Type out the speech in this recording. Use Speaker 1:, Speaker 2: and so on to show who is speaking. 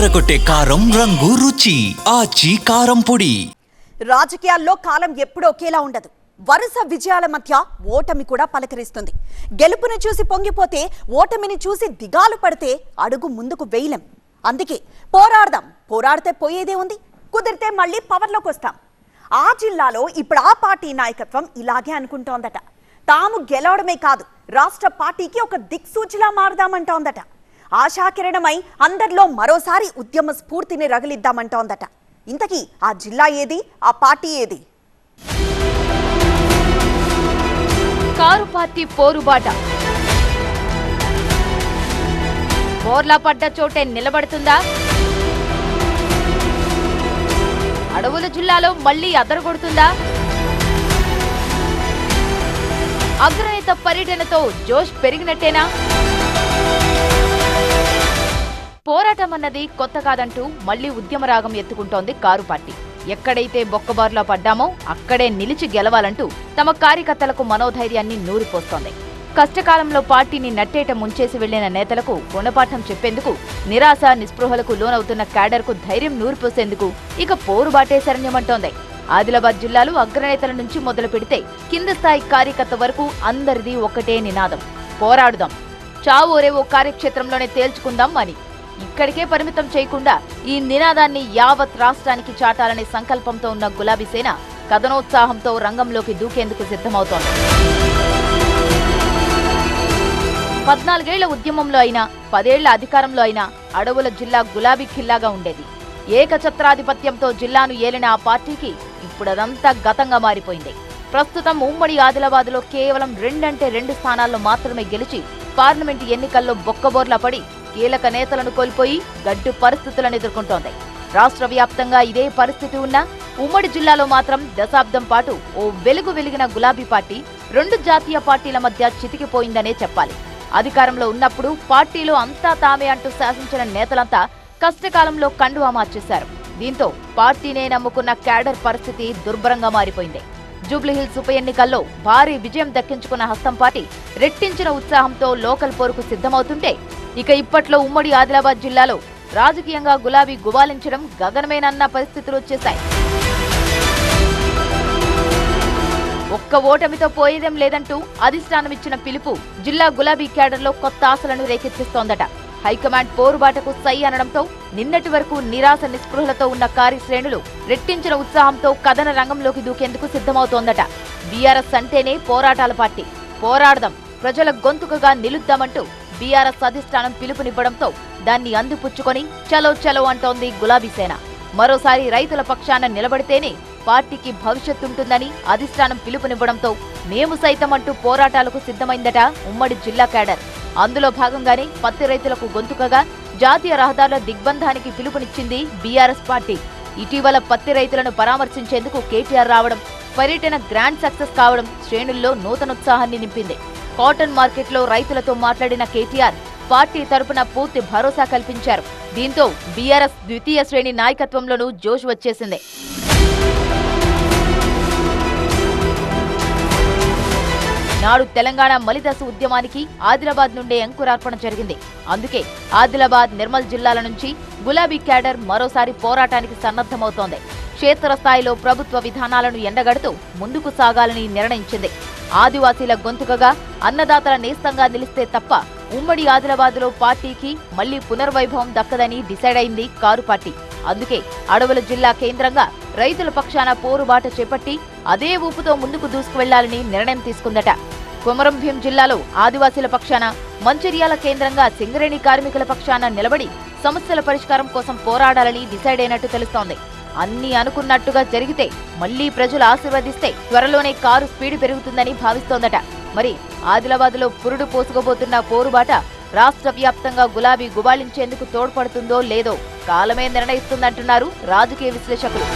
Speaker 1: అదరగొట్టే కారం రంగు రుచి ఆచి కారం పొడి.
Speaker 2: రాజకీయాల్లో కాలం ఎప్పుడూ ఒకేలా ఉండదు. వరుస విజయాల మధ్య ఓటమి కూడా పలకరిస్తుంది. గెలుపుని చూసి పొంగిపోతే, ఓటమిని చూసి దిగాలు పడితే అడుగు ముందుకు వేయలేం. అందుకే పోరాడదాం. పోరాడితే పోయేదే ఉంది, కుదిరితే మళ్ళీ పవర్లోకి వస్తాం. ఆ జిల్లాలో ఇప్పుడు ఆ పార్టీ నాయకత్వం ఇలాగే అనుకుంటోందట. తాము గెలవడమే కాదు, రాష్ట్ర పార్టీకి ఒక దిక్సూచిలా మారదామంటోందట. ఆశాకిరణమై అందరిలో మరోసారి ఉద్యమ స్ఫూర్తిని రగిలిద్దామంటోందట. ఇంతకీ ఆ జిల్లా ఏది, ఆ పార్టీ ఏది?
Speaker 3: కారు పార్టీ పోరుబాట. బోర్లా పడ్డ చోటే నిలబడుతుందా? అడవుల జిల్లాలో మళ్లీ అదరగొడుతుందా? అగ్రనేత పర్యటనతో జోష్ పెరిగినట్టేనా? పోరాటం అన్నది కొత్త కాదంటూ మళ్లీ ఉద్యమ రాగం ఎత్తుకుంటోంది కారు పార్టీ. ఎక్కడైతే బొక్కబారులో పడ్డామో అక్కడే నిలిచి గెలవాలంటూ తమ కార్యకర్తలకు మనోధైర్యాన్ని నూరిపోస్తోంది. కష్టకాలంలో పార్టీని నట్టేట ముంచేసి వెళ్లిన నేతలకు గుణపాఠం చెప్పేందుకు, నిరాశ నిస్పృహలకు లోనవుతున్న క్యాడర్కు ధైర్యం నూరిపోసేందుకు ఇక పోరుబాటే శరణ్యమంటోంది. ఆదిలాబాద్ జిల్లాలో అగ్రనేతల నుంచి మొదలు పెడితే కింద స్థాయి కార్యకర్త వరకు అందరిది ఒకటే నినాదం: పోరాడుదాం, చావోరేవో కార్యక్షేత్రంలోనే తేల్చుకుందాం అని. ఇక్కడికే పరిమితం చేయకుండా ఈ నినాదాన్ని యావత్ రాష్ట్రానికి చాటాలనే సంకల్పంతో ఉన్న గులాబీ సేన కథనోత్సాహంతో రంగంలోకి దూకేందుకు సిద్ధమవుతోంది. 14 ఏళ్ల ఉద్యమంలో అయినా, 10 ఏళ్ల అధికారంలో అయినా అడవుల జిల్లా గులాబీ ఖిల్లాగా ఉండేది. ఏకఛత్రాధిపత్యంతో జిల్లాను ఏలిన ఆ పార్టీకి ఇప్పుడదంతా గతంగా మారిపోయింది. ప్రస్తుతం ఉమ్మడి ఆదిలాబాద్లో కేవలం 2 స్థానాల్లో మాత్రమే గెలిచి పార్లమెంటు ఎన్నికల్లో బొక్కబోర్లా పడి కీలక నేతలను కోల్పోయి గడ్డు పరిస్థితులను ఎదుర్కొంటోంది. రాష్ట్ర వ్యాప్తంగా ఇదే పరిస్థితి ఉన్నా ఉమ్మడి జిల్లాలో మాత్రం దశాబ్దం పాటు ఓ వెలుగు వెలిగిన గులాబీ పార్టీ 2 జాతీయ పార్టీల మధ్య చితికిపోయిందనే చెప్పాలి. అధికారంలో ఉన్నప్పుడు పార్టీలో అంతా తామే అంటూ శాసించిన నేతలంతా కష్టకాలంలో కండువా మార్చేశారు. దీంతో పార్టీనే నమ్ముకున్న క్యాడర్ పరిస్థితి దుర్భరంగా మారిపోయింది. జూబ్లీహిల్స్ ఉప ఎన్నికల్లో భారీ విజయం దక్కించుకున్న హస్తం పార్టీ రెట్టించిన ఉత్సాహంతో లోకల్ పోరుకు సిద్ధమవుతుంటే, ఇక ఇప్పట్లో ఉమ్మడి ఆదిలాబాద్ జిల్లాలో రాజకీయంగా గులాబీ గుబాలించడం గగనమేనన్న పరిస్థితులు వచ్చేశాయి. ఒక్క ఓటమితో పోయేదేం లేదంటూ అధిష్టానం ఇచ్చిన పిలుపు జిల్లా గులాబీ క్యాడర్లో కొత్త ఆశలను రేకెత్తిస్తోందట. హైకమాండ్ పోరుబాటకు సై అనడంతో నిన్నటి వరకు నిరాశ నిస్పృహలతో ఉన్న కార్యశ్రేణులు రెట్టించిన ఉత్సాహంతో కథన రంగంలోకి దూకేందుకు సిద్ధమవుతోందట. బీఆర్ఎస్ అంటేనే పోరాటాల పార్టీ. పోరాడదాం, ప్రజల గొంతుకగా నిలుద్దామంటూ బీఆర్ఎస్ అధిష్టానం పిలుపునివ్వడంతో దాన్ని అందిపుచ్చుకొని చలో చలో అంటోంది గులాబీ సేన. మరోసారి రైతుల పక్షాన నిలబడితేనే పార్టీకి భవిష్యత్తుంటుందని అధిష్టానం పిలుపునివ్వడంతో మేము సైతం అంటూ పోరాటాలకు సిద్ధమైందట ఉమ్మడి జిల్లా క్యాడర్. అందులో భాగంగానే పత్తి రైతులకు గొంతుకగా జాతీయ రహదారుల దిగ్బంధానికి పిలుపునిచ్చింది బీఆర్ఎస్ పార్టీ. ఇటీవల పత్తి రైతులను పరామర్శించేందుకు కేటీఆర్ రావడం, పర్యటన గ్రాండ్ సక్సెస్ కావడం శ్రేణుల్లో నూతనోత్సాహాన్ని నింపింది. కాటన్ మార్కెట్లో రైతులతో మాట్లాడిన కేటీఆర్ పార్టీ తరపున పూర్తి భరోసా కల్పించారు. దీంతో బీఆర్ఎస్ ద్వితీయ శ్రేణి నాయకత్వంలోనూ జోష్ వచ్చేసింది. నాడు తెలంగాణ మలిదశ ఉద్యమానికి ఆదిలాబాద్ నుండే అంకురార్పణ జరిగింది. అందుకే ఆదిలాబాద్, నిర్మల్ జిల్లాల నుంచి గులాబీ క్యాడర్ మరోసారి పోరాటానికి సన్నద్ధమవుతోంది. క్షేత్రస్థాయిలో ప్రభుత్వ విధానాలను ఎండగడుతూ ముందుకు సాగాలని నిర్ణయించింది. ఆదివాసీల గొంతుకగా, అన్నదాతల నేస్తంగా నిలిస్తే తప్ప ఉమ్మడి ఆదిలాబాద్లో పార్టీకి మళ్లీ పునర్వైభవం దక్కదని డిసైడ్ అయింది కారు పార్టీ. అందుకే అడవుల జిల్లా కేంద్రంగా రైతుల పక్షాన పోరుబాట చేపట్టి అదే ఊపుతో ముందుకు దూసుకువెళ్లాలని నిర్ణయం తీసుకుందట. కొమరంభీం జిల్లాలో ఆదివాసీల పక్షాన, మంచిర్యాల కేంద్రంగా సింగరేణి కార్మికుల పక్షాన నిలబడి సమస్యల పరిష్కారం కోసం పోరాడాలని డిసైడ్ అయినట్టు తెలుస్తోంది. అన్నీ అనుకున్నట్టుగా జరిగితే, మళ్లీ ప్రజలు ఆశీర్వదిస్తే త్వరలోనే కారు స్పీడ్ పెరుగుతుందని భావిస్తోందట. మరి ఆదిలాబాద్లో పురుడు పోసుకోబోతున్న పోరుబాట రాష్ట్ర వ్యాప్తంగా గులాబీ గుబాళించేందుకు తోడ్పడుతుందో లేదో కాలమే నిర్ణయిస్తుందంటున్నారు రాజకీయ విశ్లేషకులు.